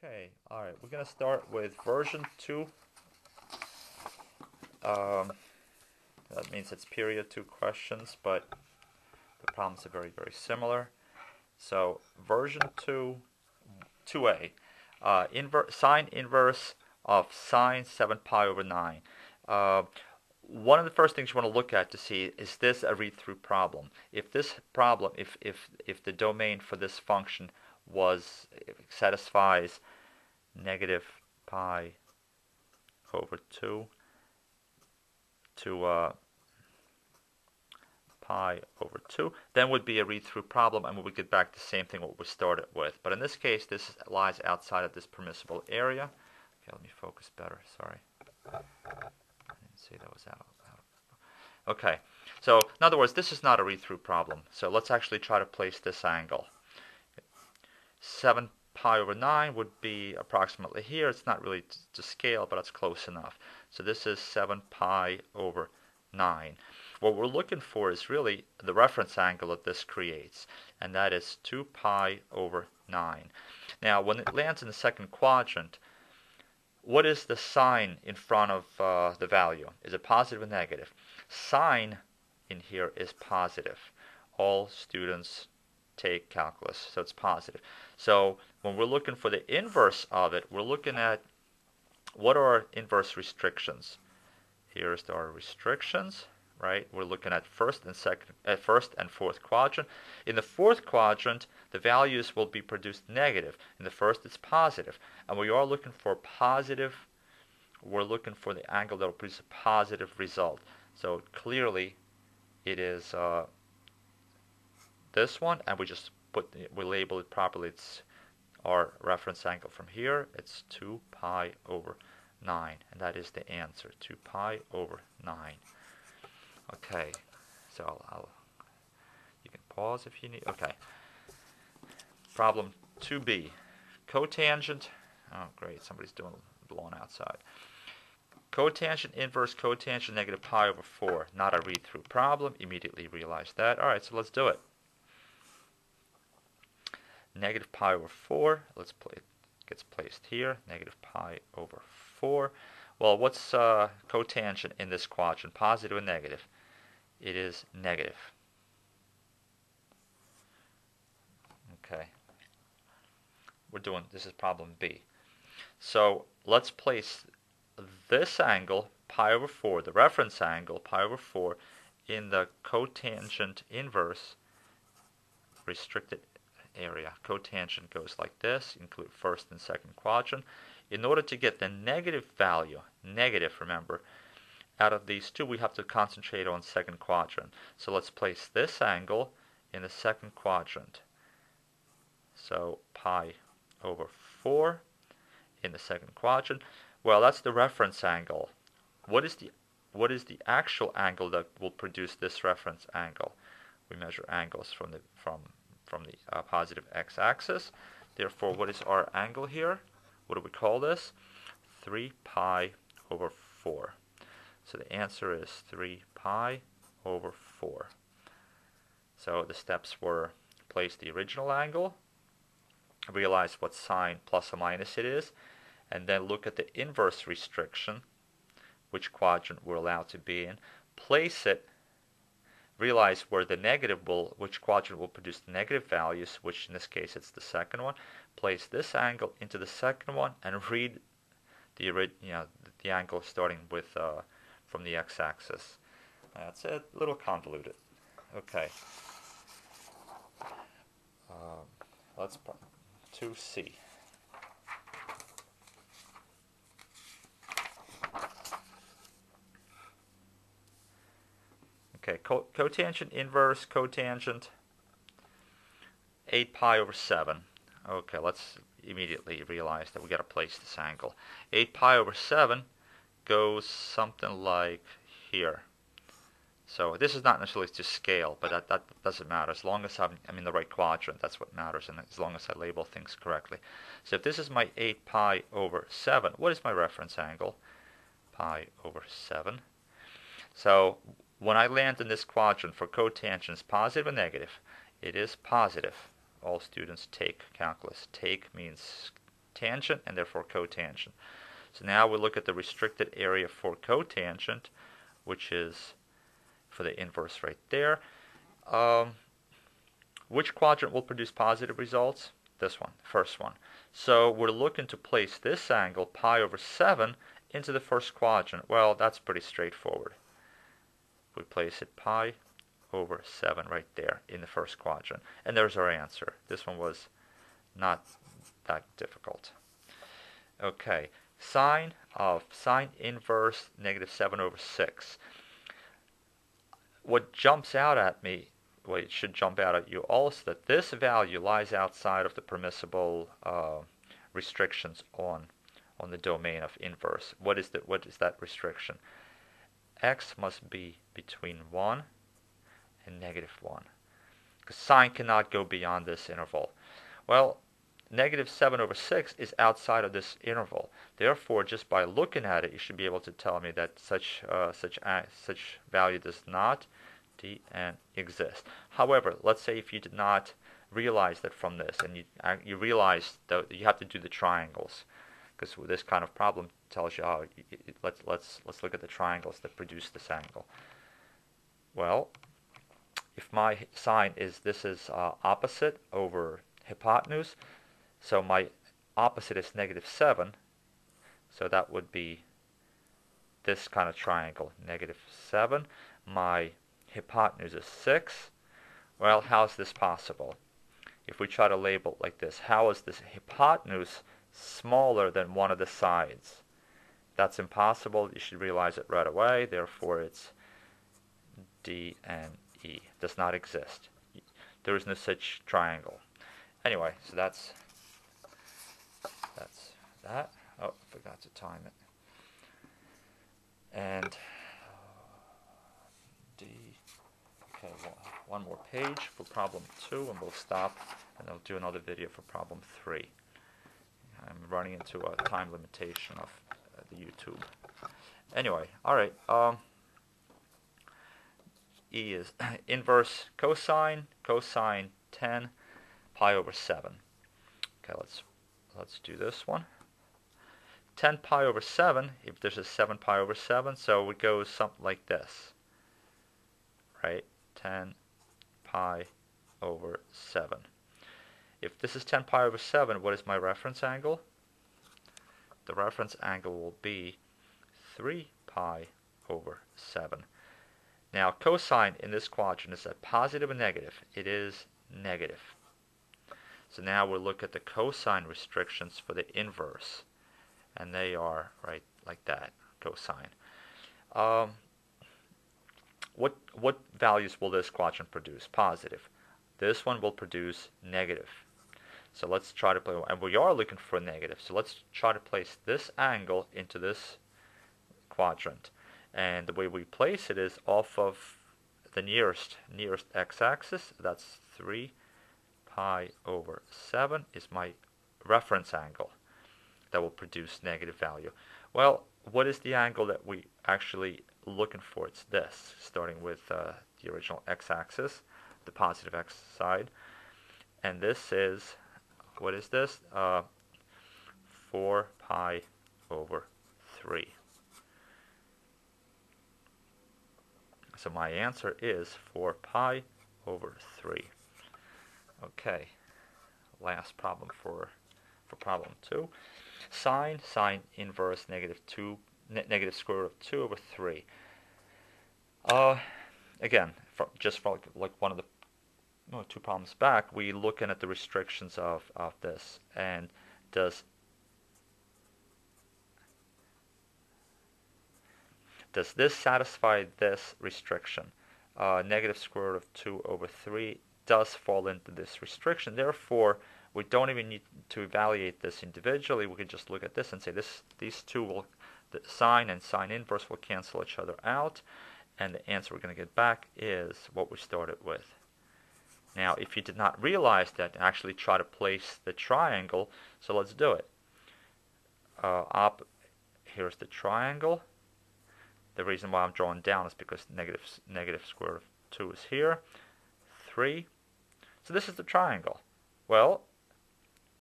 Okay, all right, we're going to start with version 2. Um, that means it's period 2 questions, but the problems are very, very similar. So version 2, 2a, sine inverse of sine 7 pi over 9. One of the first things you want to look at to see is this a read-through problem. If this problem, if the domain for this function satisfies negative pi over 2 to pi over 2, then would be a read-through problem, and we would get back to the same thing what we started with. But in this case, this lies outside of this permissible area. Okay, let me focus better. Sorry. I didn't see that was out. Okay, so in other words, this is not a read-through problem. So let's actually try to place this angle. 7 pi over 9 would be approximately here. It's not really to scale, but it's close enough. So this is 7 pi over 9. What we're looking for is really the reference angle that this creates, and that is 2 pi over 9. Now, when it lands in the second quadrant, what is the sign in front of the value? Is it positive or negative? Sign in here is positive. All students take calculus, so it's positive. So when we're looking for the inverse of it, we're looking at what are our inverse restrictions. Here's our restrictions, right? We're looking at first and fourth quadrant. In the fourth quadrant, the values will be produced negative. In the first, it's positive, and we are looking for positive. We're looking for the angle that will produce a positive result. So clearly, it is this one, and we label it properly. It's our reference angle from here. It's 2 pi over 9, and that is the answer, 2 pi over 9. Okay, so you can pause if you need. Okay, problem 2b, cotangent. Oh, great, somebody's doing blowing outside. Cotangent inverse cotangent negative pi over 4. Not a read-through problem. Immediately realize that. All right, so let's do it. Negative pi over 4. It gets placed here. Negative pi over 4. Well, what's cotangent in this quadrant? Positive or negative? It is negative. Okay. This is problem B. So let's place this angle, pi over 4, the reference angle, pi over 4, in the cotangent inverse restricted area. Cotangent goes like this, include first and second quadrant. In order to get the negative value, negative, remember, out of these two, we have to concentrate on second quadrant. So let's place this angle in the second quadrant. So pi over 4 in the second quadrant. Well, that's the reference angle. What is the actual angle that will produce this reference angle? We measure angles from the positive x-axis. Therefore, what is our angle here? What do we call this? 3 pi over 4. So the answer is 3 pi over 4. So the steps were place the original angle, realize what sign plus or minus it is, and then look at the inverse restriction, which quadrant we're allowed to be in, place it, realize where the which quadrant will produce the negative values, which in this case it's the second one, place this angle into the second one, and read the angle starting with from the x-axis. That's it, a little convoluted. Okay. Let's 2C. Okay, cotangent inverse cotangent 8 pi over 7. Okay, let's immediately realize that we got to place this angle. 8 pi over 7 goes something like here. So this is not necessarily to scale, but that doesn't matter. As long as I'm in the right quadrant, that's what matters, and as long as I label things correctly. So if this is my 8 pi over 7, what is my reference angle? Pi over 7. So when I land in this quadrant for cotangents, positive or negative? It is positive. All students take calculus. Take means tangent and therefore cotangent. So now we look at the restricted area for cotangent, which is for the inverse right there. Which quadrant will produce positive results? This one, first one. So we're looking to place this angle, pi over 7, into the first quadrant. Well, that's pretty straightforward. We place it pi over 7 right there in the first quadrant. And there's our answer. This one was not that difficult. Okay, sine inverse negative 7 over 6. What jumps out at me, well, it should jump out at you also, that this value lies outside of the permissible restrictions on the domain of inverse. What is that restriction? X must be between 1 and negative 1. Because sine cannot go beyond this interval. Well, negative 7 over 6 is outside of this interval. Therefore, just by looking at it, you should be able to tell me that such value does not exist. However, let's say if you did not realize that from this, and you realize that you have to do the triangles, because this kind of problem tells you, oh, let's look at the triangles that produce this angle. Well, if my sine is opposite over hypotenuse, so my opposite is negative 7, so that would be this kind of triangle, negative 7. My hypotenuse is 6. Well, how is this possible? If we try to label it like this, how is this hypotenuse smaller than one of the sides? That's impossible. You should realize it right away. Therefore, it's D and E. Does not exist. There is no such triangle. Anyway, so that's that. Oh, I forgot to time it. And D. Okay, one more page for problem 2, and we'll stop, and I'll do another video for problem 3. I'm running into a time limitation of the YouTube. Anyway, all right. E is inverse cosine 10 pi over 7. Okay, let's do this one. 10 pi over 7, if there's a 7 pi over 7, so it goes something like this, right? 10 pi over 7. If this is 10 pi over 7, what is my reference angle? The reference angle will be 3 pi over 7. Now, cosine in this quadrant is a positive and negative. It is negative. So now we'll look at the cosine restrictions for the inverse. And they are right like that, cosine. What values will this quadrant produce? Positive. This one will produce negative. So let's try to play, and we are looking for a negative. So let's try to place this angle into this quadrant. And the way we place it is off of the nearest x-axis. That's 3 pi over 7 is my reference angle that will produce negative value. Well, what is the angle that we actually looking for? It's this, starting with the original x-axis, the positive x side. And this is, what is this? 4 pi over 3. So my answer is 4 pi over 3. Okay, last problem for problem 2. Sine inverse negative square root of 2 over 3. Again, just from like one of the 2 problems back, we looking at the restrictions of this, and does this satisfy this restriction? Negative square root of 2 over 3 does fall into this restriction. Therefore, we don't even need to evaluate this individually. We can just look at this and say these two will, the sine and sine inverse will cancel each other out, and the answer we're going to get back is what we started with. Now, if you did not realize that, actually try to place the triangle. So let's do it. Here's the triangle. The reason why I'm drawing down is because negative square root of 2 is here. 3. So this is the triangle. Well,